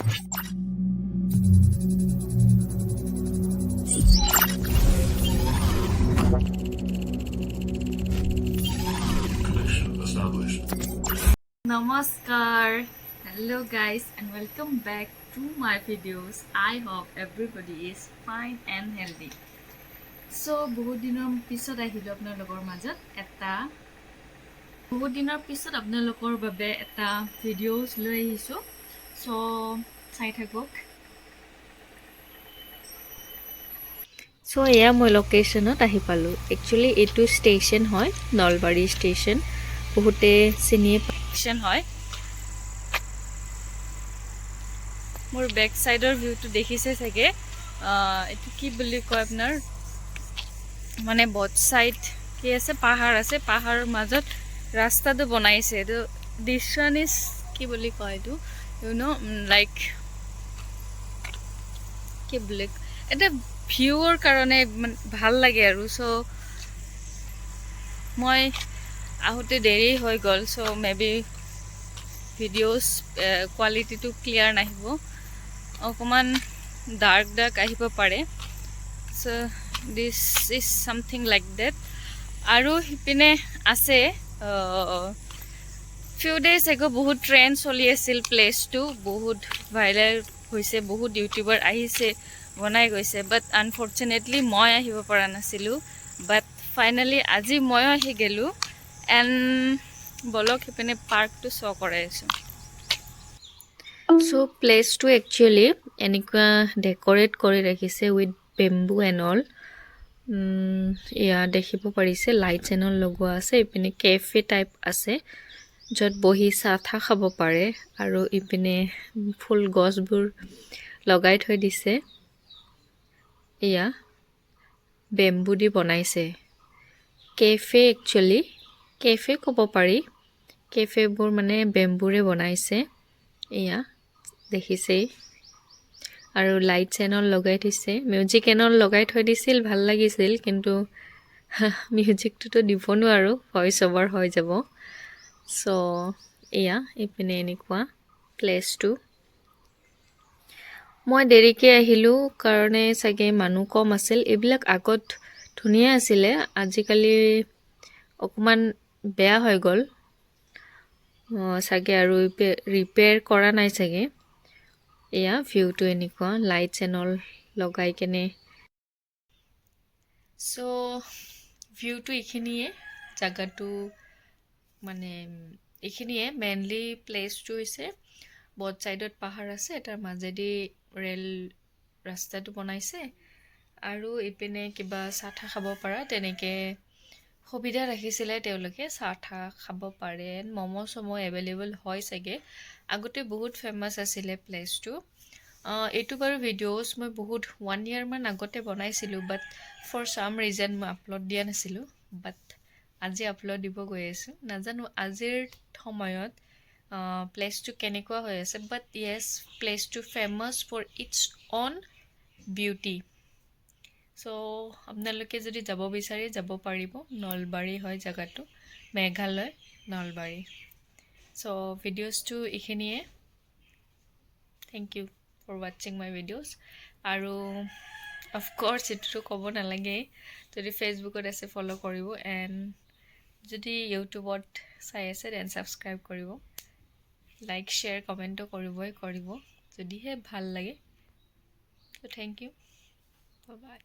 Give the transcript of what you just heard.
Namaskar. Hello guys and welcome back to my videos. I hope everybody is fine and healthy. So বহুত দিনৰ পিছত আহিলো আপোনালোকৰ মাজত আপোনালোকৰ বাবে এটা ভিডিঅ'স লৈ আহিছো। So চাই থাকক। So এয়া মই লোকেশনত আহি পালো। একচুয়ালি এটো স্টেশন হয়, নলবাৰী স্টেশন। বহুতে চিনিয়ে স্টেশন হয়। মোৰ বেক সাইডৰ ভিউটো দেখিছে চাগে। এটো কি বুলি কয় আপোনাৰ, মানে বট সাইড কি আছে, পাহাৰ আছে, পাহাৰৰ মাজত ৰাস্তাটো বনাইছে। এটো দিস ওয়ান ইজ কি বুলি কয় এটো, ইউ নো লাইক কি বুলি, এটা ভিউৰ কাৰণে ভাল লাগে আৰু। সো মই আহোতে দেৰি হৈ গ'ল, সো মেবি ভিডিঅ'স কোৱালিটিটো ক্লিয়াৰ নাহিব, অকমান ডাৰ্ক আহিব পাৰে। So this is something like that. আৰু হিপিনে আছে ফিউ ডেজ এগো বহুত ট্ৰেণ্ড চলি আছিল, প্লেচটো বহুত ভাইৰেল হৈছে, বহুত ইউটিউবাৰ আহিছে, বনাই গৈছে। বাট আনফৰ্চুনেটলি মই আহিব পৰা নাছিলোঁ। বাট ফাইনেলি আজি ময়ো আহি গ'লোঁ। এণ্ড বলক সিপিনে পাৰ্কটো শ্ব' কৰাই আছোঁ। চ' প্লেচটো একচুৱেলি এনেকুৱা ডেক'ৰেট কৰি ৰাখিছে উইথ বেম্বু এণ্ড অল। এয়া দেখিব পাৰিছে, লাইটছ এণ্ড অল লগোৱা আছে। ইপিনে কেফে টাইপ আছে, য'ত বহি চাহ ঠাহ খাব পাৰে। আৰু ইপিনে ফুল গছবোৰ লগাই থৈ দিছে। এয়া বেম্বু দি বনাইছে কেফে, একচুৱেলি কেফে ক'ব পাৰি। কেফেবোৰ মানে বেম্বুৰে বনাইছে, এয়া দেখিছেই। আৰু লাইটছ এণ্ড অল লগাই থৈছে, মিউজিক এণ্ড অল লগাই থৈ দিছিল, ভাল লাগিছিল। কিন্তু মিউজিকটোতো দিব নোৱাৰোঁ, ভইচ অভাৰ হৈ যাব। চ' এয়া ইপিনে এনেকুৱা প্লেচটো। মই দেৰিকৈ আহিলোঁ কাৰণে চাগে মানুহ কম আছিল। এইবিলাক আগত ধুনীয়া আছিলে, আজিকালি অকণমান বেয়া হৈ গ'ল চাগে, আৰু ৰিপেয়াৰ কৰা নাই চাগে। এয়া ভিউটো এনেকুৱা, লাইটছ এণ্ড অল লগাই কেনে। চ' ভিউটো এইখিনিয়ে, জাগাটো মানে এইখিনিয়ে। মেইনলি প্লেচটো হৈছে বট চাইডত পাহাৰ আছে, তাৰ মাজেদি ৰেল ৰাস্তাটো বনাইছে। আৰু ইপিনে কিবা চাহ ঠাহ খাব পৰা তেনেকৈ সুবিধা ৰাখিছিলে তেওঁলোকে, চাহ ঠাহ খাব পাৰে। ম'ম' চম' এভেইলেবল হয় চাগে। আগতে বহুত ফেমাছ আছিলে প্লেচটো। এইটো বাৰু ভিডিঅ'ছ মই বহুত 1 year মান আগতে বনাইছিলোঁ, বাট ফৰ চাম ৰিজন মই আপলোড দিয়া নাছিলোঁ। বাট আজি আপলোড দিব গৈ আছোঁ। নাজানো আজিৰ সময়ত প্লেচটো কেনেকুৱা হৈ আছে, বাট য়েছ, প্লেচটো famous for its on beauty. So' আপোনালোকে যদি যাব বিচাৰে যাব পাৰিব। নলবাৰী হয় জেগাটো, মেঘালয় নলবাৰী। চ' ভিডিঅ'ছটো এইখিনিয়ে। থেংক ইউ ফৰ ৱাচিং মাই ভিডিঅ'ছ। আৰু অফক'ৰ্ছ এইটোতো ক'ব নালাগেই, যদি ফেচবুকত আছে ফ'ল' কৰিব, এণ্ড যদি ইউটিউবত চাই আছে দেন ছাবস্ক্ৰাইব কৰিব। লাইক শ্বেয়াৰ কমেণ্টো কৰিব যদিহে ভাল লাগে। চ' থেংক ইউ, বাই বাই।